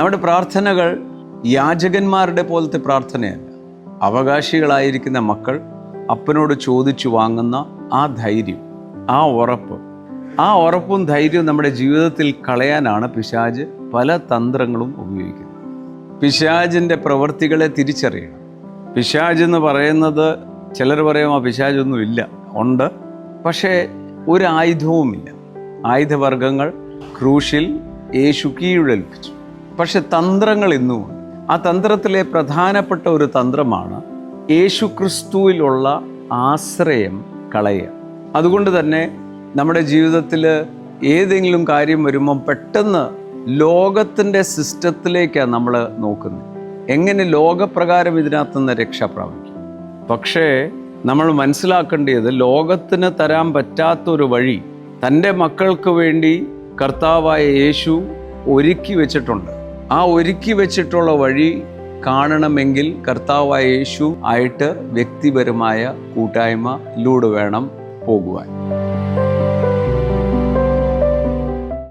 നമ്മുടെ പ്രാർത്ഥനകൾ യാചകന്മാരുടെ പോലത്തെ പ്രാർത്ഥനയല്ല. അവകാശികളായിരിക്കുന്ന മക്കൾ അപ്പനോട് ചോദിച്ചു വാങ്ങുന്ന ആ ധൈര്യം, ആ ഉറപ്പും ധൈര്യവും നമ്മുടെ ജീവിതത്തിൽ കളയാനാണ് പിശാച് പല തന്ത്രങ്ങളും ഉപയോഗിക്കുന്നത്. പിശാചിൻ്റെ പ്രവൃത്തികളെ തിരിച്ചറിയണം. പിശാച് എന്ന് പറയുന്നത്, ചിലർ പറയും ആ പിശാചൊന്നുമില്ല, ഉണ്ട്, പക്ഷേ ഒരു ആയുധവുമില്ല. ആയുധവർഗങ്ങൾ ക്രൂശിൽ യേശു കീഴേൽപ്പിച്ചു. പക്ഷെ തന്ത്രങ്ങൾ ഇന്നുമുണ്ട്. ആ തന്ത്രത്തിലെ പ്രധാനപ്പെട്ട ഒരു തന്ത്രമാണ് യേശു ക്രിസ്തുവിലുള്ള ആശ്രയം കളയുക. അതുകൊണ്ട് തന്നെ നമ്മുടെ ജീവിതത്തിൽ ഏതെങ്കിലും കാര്യം വരുമ്പം പെട്ടെന്ന് ലോകത്തിൻ്റെ സിസ്റ്റത്തിലേക്കാണ് നമ്മൾ നോക്കുന്നത്. എങ്ങനെ ലോകപ്രകാരം ഇതിനകത്തുനിന്ന് രക്ഷ പ്രാപിക്കും? പക്ഷേ നമ്മൾ മനസ്സിലാക്കേണ്ടത്, ലോകത്തിന് തരാൻ പറ്റാത്തൊരു വഴി തൻ്റെ മക്കൾക്ക് വേണ്ടി കർത്താവായ യേശു ഒരുക്കി വെച്ചിട്ടുണ്ട്. ആ ഒരുക്കി വെച്ചിട്ടുള്ള വഴി കാണണമെങ്കിൽ കർത്താവായ യേശു ആയിട്ട് വ്യക്തിപരമായ കൂട്ടായ്മയിലൂടെ വേണം പോകുവാൻ.